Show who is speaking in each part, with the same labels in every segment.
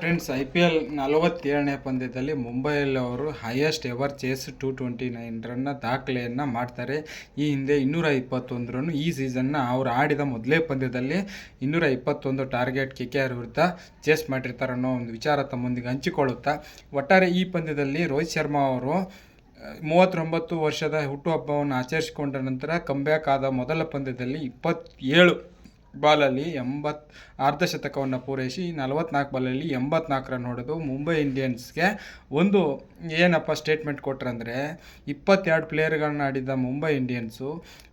Speaker 1: Friends, IPL 47ನೇ ಪಂದ್ಯದಲ್ಲಿ ಮುಂಬೈಯಲ್ಲಿ ಅವರು ಹೈಯೆಸ್ಟ್ ಎವರ್ ಚೇಸ್ 229 ರನ್ನ ದಾಖಲೆಯನ್ನು ಮಾಡ್ತಾರೆ. ಈ ಹಿಂದೆ 221 ರನ್ನು ಈ ಸೀಸನ್ನ ಅವರು ಆಡಿದ ಮೊದಲೇ ಪಂದ್ಯದಲ್ಲಿ 221 ಟಾರ್ಗೆಟ್ KKR ವಿರುದ್ಧ ಚೇಸ್ ಮಾಡಿರ್ತಾರೆ ಅನ್ನೋ ಒಂದು ವಿಚಾರ ತಮ್ಮೊಂದಿಗೆ ಹಂಚಿಕೊಳ್ಳುತ್ತಾ, ಒಟ್ಟಾರೆ ಈ ಪಂದ್ಯದಲ್ಲಿ ರೋಹಿತ್ ಶರ್ಮಾ ಅವರು 39 ವರ್ಷದ ಹುಟ್ಟುಹಬ್ಬವನ್ನು ಆಚರಿಸಿಕೊಂಡ ನಂತರ ಕಂಬ್ಯಾಕ್ ಆದ ಮೊದಲ ಪಂದ್ಯದಲ್ಲಿ 27 ಬಾಲಲ್ಲಿ ಅರ್ಧಶತಕವನ್ನು ಪೂರೈಸಿ 44 ಬಾಲಲ್ಲಿ 84 ರನ್ ಹೊಡೆದು ಮುಂಬೈ ಇಂಡಿಯನ್ಸ್ಗೆ ಒಂದು ಏನಪ್ಪ ಸ್ಟೇಟ್ಮೆಂಟ್ ಕೊಟ್ರಂದರೆ, 22 ಪ್ಲೇಯರ್ಗಳನ್ನ ಆಡಿದ ಮುಂಬೈ ಇಂಡಿಯನ್ಸು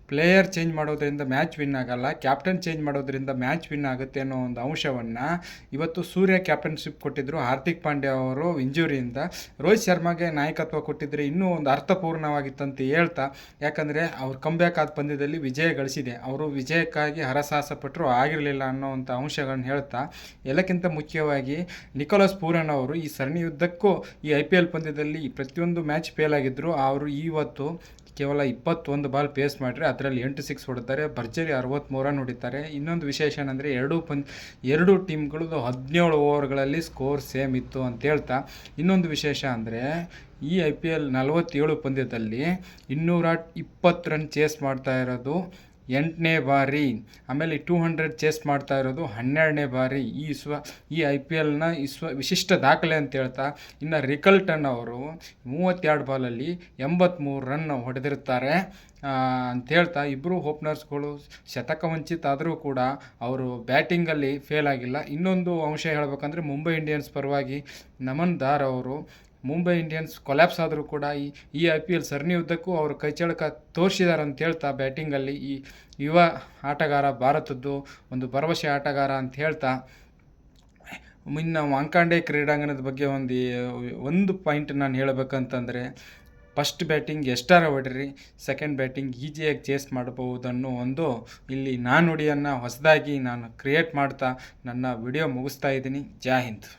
Speaker 1: ಪ್ಲೇಯರ್ ಚೇಂಜ್ ಮಾಡೋದ್ರಿಂದ ಮ್ಯಾಚ್ ವಿನ್ ಆಗಲ್ಲ, ಕ್ಯಾಪ್ಟನ್ ಚೇಂಜ್ ಮಾಡೋದ್ರಿಂದ ಮ್ಯಾಚ್ ವಿನ್ ಆಗುತ್ತೆ ಅನ್ನೋ ಒಂದು ಅಂಶವನ್ನು ಇವತ್ತು ಸೂರ್ಯ ಕ್ಯಾಪ್ಟನ್ಶಿಪ್ ಕೊಟ್ಟಿದ್ದರು. ಹಾರ್ದಿಕ್ ಪಾಂಡ್ಯ ಅವರು ಇಂಜುರಿಯಿಂದ ರೋಹಿತ್ ಶರ್ಮಾಗೆ ನಾಯಕತ್ವ ಕೊಟ್ಟಿದ್ದರೆ ಇನ್ನೂ ಒಂದು ಅರ್ಥಪೂರ್ಣವಾಗಿತ್ತಂತ ಹೇಳ್ತಾ, ಯಾಕಂದರೆ ಅವ್ರು ಕಂಬ್ಯಾಕ್ ಆದ ಪಂದ್ಯದಲ್ಲಿ ವಿಜಯ ಗಳಿಸಿದೆ, ಅವರು ವಿಜಯಕ್ಕಾಗಿ ಹರಸಾಹಸ ಪಟ್ಟರು, ಆಗಿರಲಿಲ್ಲ ಅನ್ನೋವಂಥ ಅಂಶಗಳನ್ನ ಹೇಳ್ತಾ, ಎಲ್ಲಕ್ಕಿಂತ ಮುಖ್ಯವಾಗಿ ನಿಕೋಲಸ್ ಪೂರನ್ ಅವರು ಈ ಸರಣಿಯುದ್ದಕ್ಕೂ ಈ IPL ಪಂದ್ಯದಲ್ಲಿ ಪ್ರತಿಯೊಂದು ಮ್ಯಾಚ್ ಫೇಲ್ ಆಗಿದ್ದರು. ಅವರು ಇವತ್ತು ಕೇವಲ 21 ಬಾಲ್ ಪೇಸ್ ಮಾಡಿದ್ರೆ ಅದರಲ್ಲಿ 8 6 ಹೊಡ್ತಾರೆ, ಭರ್ಜರಿ 63 ರನ್ ಹೊಡಿತಾರೆ. ಇನ್ನೊಂದು ವಿಶೇಷ ಏನಂದರೆ ಎರಡು ಟೀಮ್ಗಳದ್ದು 17 ಓವರ್ಗಳಲ್ಲಿ ಸ್ಕೋರ್ ಸೇಮ್ ಇತ್ತು ಅಂತ ಹೇಳ್ತಾ, ಇನ್ನೊಂದು ವಿಶೇಷ ಅಂದರೆ ಈ IPL 47 ಪಂದ್ಯದಲ್ಲಿ 220 ರನ್ ಚೇಸ್ ಮಾಡ್ತಾ ಇರೋದು 8ನೇ ಬಾರಿ, ಆಮೇಲೆ 200 ಚೇಸ್ ಮಾಡ್ತಾ ಇರೋದು 12ನೇ ಬಾರಿ. ಈ IPLನ ವಿಶಿಷ್ಟ ದಾಖಲೆ ಅಂತ ಹೇಳ್ತಾ, ಇನ್ನು ರಿಕಲ್ಟನ್ ಅವರು 32 ಬಾಲಲ್ಲಿ 83 ರನ್ ಹೊಡೆದಿರ್ತಾರೆ ಅಂತ ಹೇಳ್ತಾ, ಇಬ್ಬರು ಓಪನರ್ಸ್ಗಳು ಶತಕ ವಂಚಿತ ಆದರೂ ಕೂಡ ಅವರು ಬ್ಯಾಟಿಂಗಲ್ಲಿ ಫೇಲ್ ಆಗಿಲ್ಲ. ಇನ್ನೊಂದು ಅಂಶ ಹೇಳ್ಬೇಕಂದ್ರೆ, ಮುಂಬೈ ಇಂಡಿಯನ್ಸ್ ಪರವಾಗಿ ನಮನ್ ದಾರ್ ಅವರು ಮುಂಬೈ ಇಂಡಿಯನ್ಸ್ ಕೊಲ್ಯಾಪ್ಸ್ ಆದರೂ ಕೂಡ ಈ IPL ಸರಣಿಯುದ್ದಕ್ಕೂ ಅವರು ಕೈಚಳಕ ತೋರಿಸಿದ್ದಾರೆ ಅಂತ ಹೇಳ್ತಾ, ಬ್ಯಾಟಿಂಗಲ್ಲಿ ಈ ಯುವ ಆಟಗಾರ ಭಾರತದ್ದು ಒಂದು ಭರವಸೆ ಆಟಗಾರ ಅಂತ ಹೇಳ್ತಾ, ಇನ್ನು ವಾಂಖಾಡೆ ಕ್ರೀಡಾಂಗಣದ ಬಗ್ಗೆ ಒಂದು ಪಾಯಿಂಟ್ ನಾನು ಹೇಳಬೇಕಂತಂದರೆ, ಫಸ್ಟ್ ಬ್ಯಾಟಿಂಗ್ ಎಷ್ಟಾರ ಹೊಡ್ರಿ, ಸೆಕೆಂಡ್ ಬ್ಯಾಟಿಂಗ್ ಈಸಿಯಾಗಿ ಚೇಸ್ ಮಾಡಬಹುದನ್ನೋ ಒಂದು ಇಲ್ಲಿ ನಾನುಡಿಯನ್ನು ಹೊಸದಾಗಿ ನಾನು ಕ್ರಿಯೇಟ್ ಮಾಡ್ತಾ ನನ್ನ ವಿಡಿಯೋ ಮುಗಿಸ್ತಾ ಇದ್ದೀನಿ. ಜೈ ಹಿಂದ್.